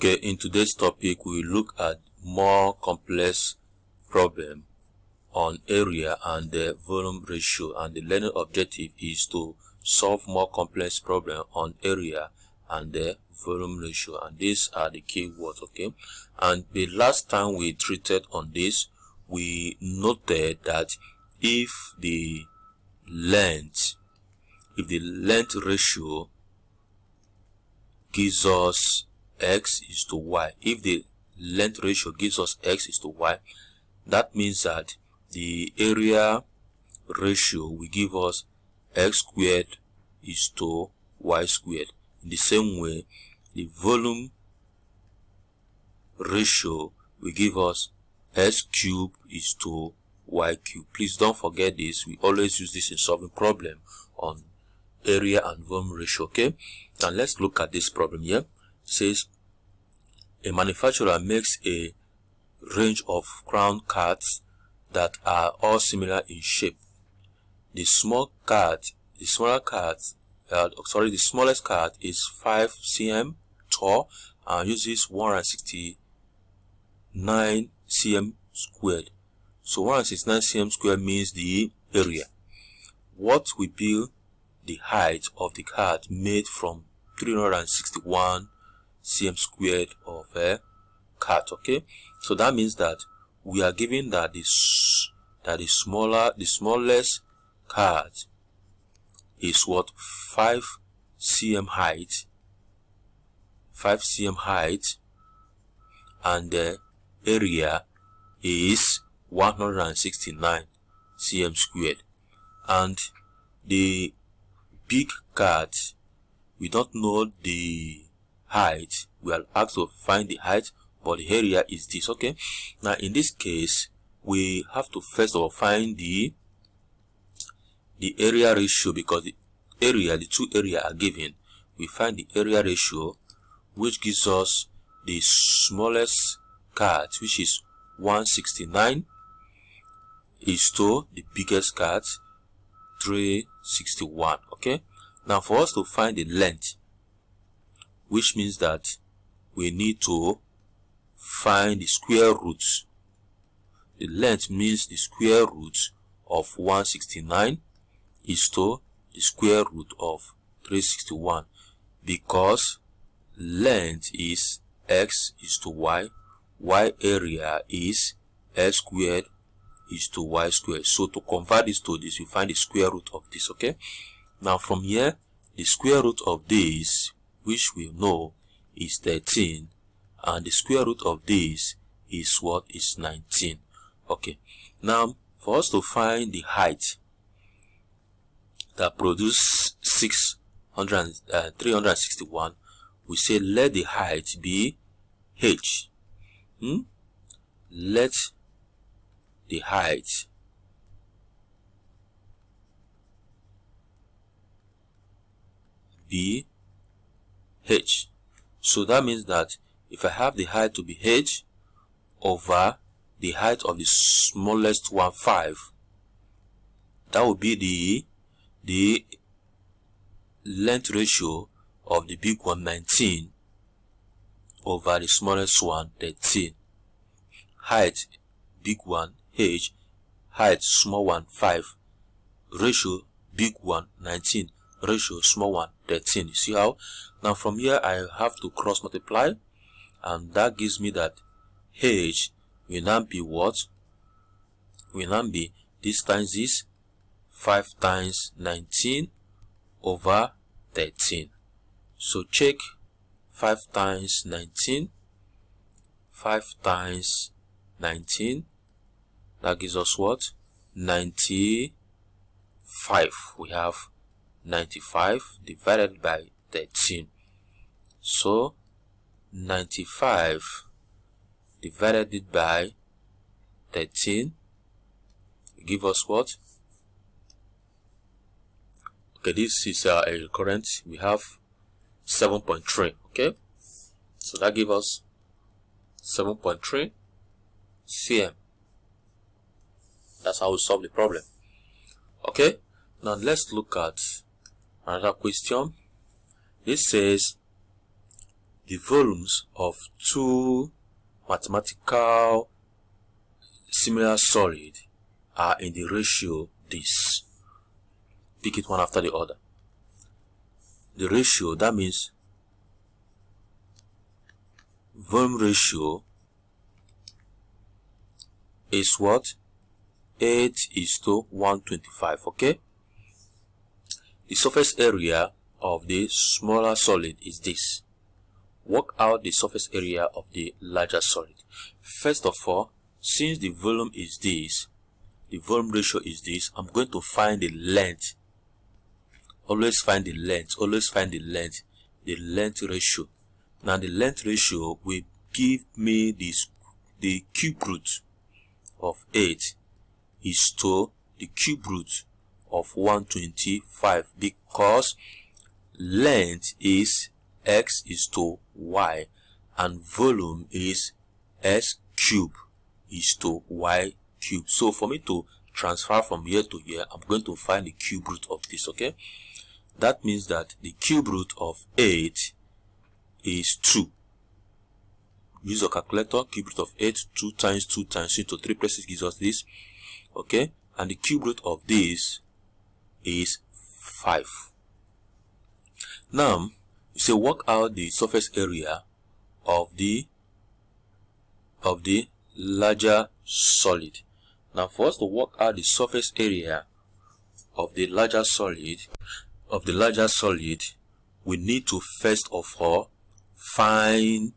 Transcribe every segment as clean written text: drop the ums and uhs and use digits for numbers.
Okay, in today's topic, we will look at more complex problem on area and the volume ratio, and the learning objective is to solve more complex problem on area and the volume ratio, and these are the key words. Okay, and the last time we treated on this, we noted that if the length ratio gives us x is to y, if the length ratio gives us x is to y, that means that the area ratio will give us x squared is to y squared. In the same way, the volume ratio will give us x cubed is to y cubed. Please don't forget this. We always use this in solving problem on area and volume ratio. Okay, now let's look at this problem here. It says a manufacturer makes a range of crown cards that are all similar in shape. The smallest card is 5 cm tall and uses 169 cm squared. So 169 cm squared means the area. What will be the height of the card made from 361 cm squared of a card? Okay, so that means that we are given that the smallest card is what, 5 cm height, and the area is 169 cm squared. And the big card, we don't know the height. We are asked to find the height, but the area is this. Okay, now in this case, we have to first of all find the area ratio, because the two areas are given. We find the area ratio, which gives us the smallest card, which is 169, is to the biggest card, 361. Okay, now for us to find the length, which means that we need to find the square root. The length means the square root of 169 is to the square root of 361, because length is x is to y area is x squared is to y squared. So to convert this to this, you find the square root of this. Okay, now from here, the square root of this, which we know is 13, and the square root of this is what, is 19. Okay, now for us to find the height that produce 361, we say let the height be h. Let the height be h. So that means that if I have the height to be h over the height of the smallest one, 5, that would be the length ratio of the big one, 19, over the smallest one, 13. Height big one, h, height small one, 5, ratio big one, 19, ratio small one, 13. You see how? Now from here I have to cross multiply, and that gives me that h will now be what? Will now be this times this, 5 times 19 over 13. So check 5 times 19, 5 times 19, that gives us what? 95. We have 95 divided by 13. So 95 divided by 13 give us what? Okay, this is a recurrent. We have 7.3. okay, so that gives us 7.3 cm. That's how we solve the problem. Okay, now let's look at another question. This says the volumes of two mathematical similar solid are in the ratio this. Pick it one after the other. The ratio, that means volume ratio is what? 8:125. Okay, the surface area of the smaller solid is this. Work out the surface area of the larger solid. First of all, since the volume is this, the volume ratio is this, I'm going to find the length. Always find the length. Always find the length. The length ratio. Now the length ratio will give me this, the cube root of 8 is to the cube root of 125, because length is x is to y and volume is s cube is to y cube. So for me to transfer from here to here, I'm going to find the cube root of this. Okay, that means that the cube root of 8 is 2. Use a calculator. Cube root of 8, 2 times 2 times 2 to 3 places gives us this. Okay, and the cube root of this is 5. Now you say work out the surface area of the larger solid. Now for us to work out the surface area of the larger solid, we need to first of all find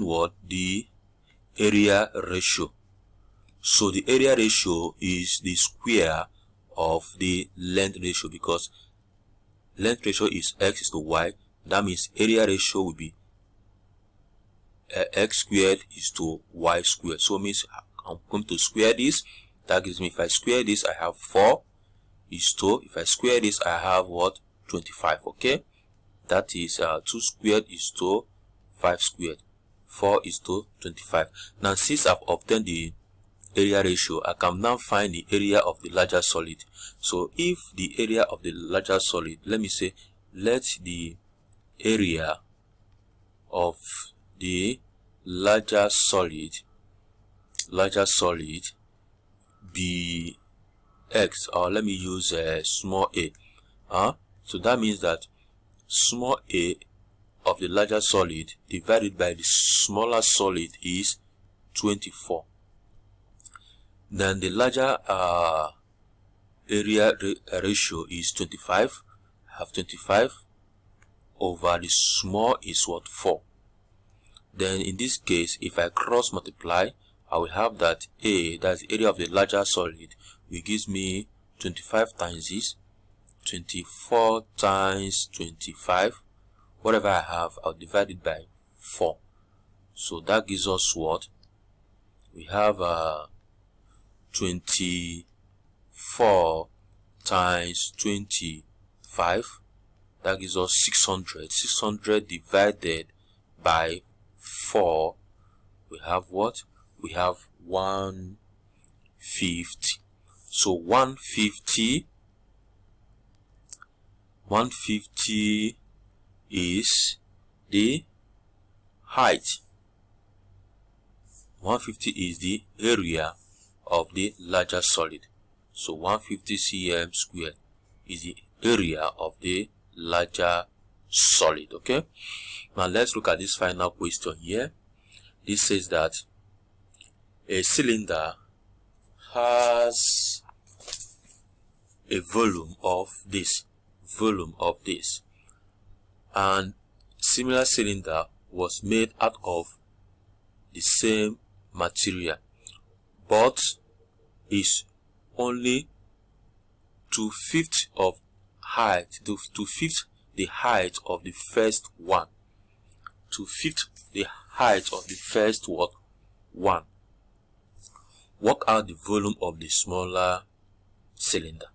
what? The area ratio. So the area ratio is the square of the length ratio, because length ratio is x is to y. That means area ratio will be x squared is to y squared. So it means I'm going to square this. That gives me, if I square this, I have 4 is to, if I square this, I have what? 25. Okay, that is 2 squared is to 5 squared. 4 is to 25. Now since I've obtained the area ratio, I can now find the area of the larger solid. So if the area of the larger solid, let me say, let the area of the larger solid be x, or let me use small a. So that means that small a of the larger solid divided by the smaller solid is 24. Then the larger area ratio is 25. I have 25 over the small is what? 4. Then in this case, if I cross multiply, I will have that a, that's the area of the larger solid, will gives me 25 times this, 24 times 25. Whatever I have, I'll divide it by 4. So that gives us what? We have 24 times 25. That gives us 600. 600 divided by 4. We have what? We have 150. So 150 is the height. 150 is the area of the larger solid. So 150 cm squared is the area of the larger solid. Okay, now let's look at this final question here. This says that a cylinder has a volume of this, and similar cylinder was made out of the same material, but is only 2/5 of height, 2/5 the height of the first one. 2/5 the height of the first one. Work out the volume of the smaller cylinder.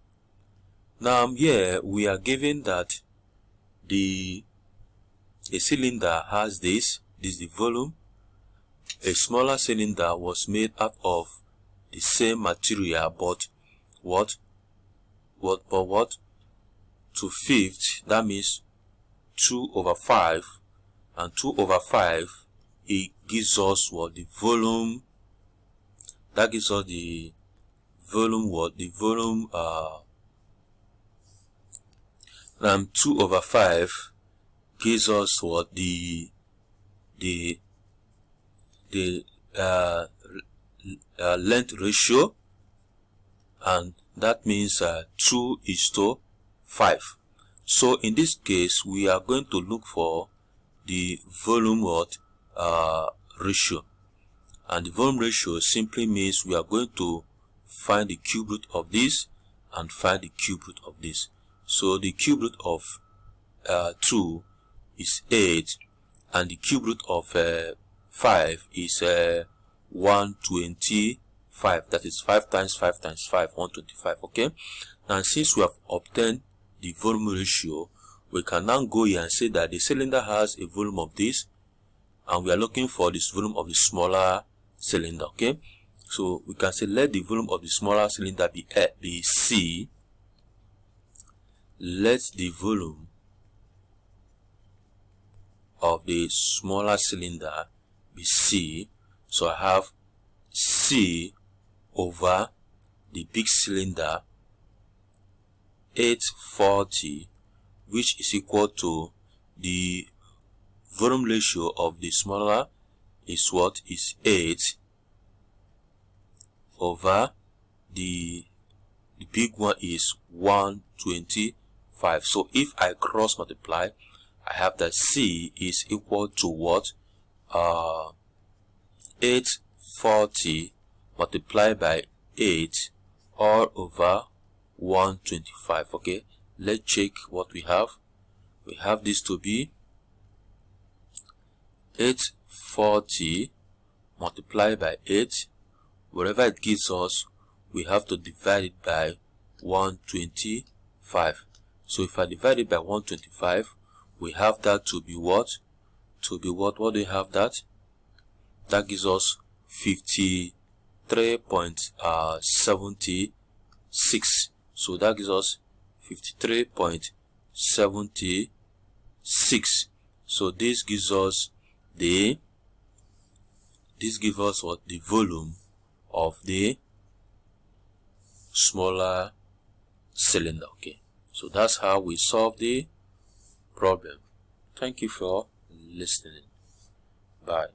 Now here we are given that a cylinder has this is the volume. A smaller cylinder was made out of the same material, but what 2/5, that means 2/5 and 2 over 5, it gives us what? The volume. That gives us the volume what? The volume 2 over 5 gives us what? The length ratio, and that means 2:5. So in this case, we are going to look for the volume ratio, and the volume ratio simply means we are going to find the cube root of this and find the cube root of this. So the cube root of 2 is 8, and the cube root of 5 is 125. That is 5 times 5 times 5, 125. Okay, now since we have obtained the volume ratio, we can now go here and say that the cylinder has a volume of this, and we are looking for this volume of the smaller cylinder. Okay, so we can say let the volume of the smaller cylinder be C. Let the volume of the smaller cylinder be C. So I have C over the big cylinder 840, which is equal to the volume ratio of the smaller is what? Is 8 over the big one is 125. So if I cross multiply, I have that C is equal to what? 840 multiplied by 8 all over 125. Okay, let's check what we have. We have this to be 840 multiplied by 8. Whatever it gives us, we have to divide it by 125. So if I divide it by 125, we have that to be what? To be what? What do we have that? That gives us 53.76. So that gives us 53.76. So this gives us what? The volume of the smaller cylinder. Okay, so that's how we solve the problem. Thank you for listening. Bye.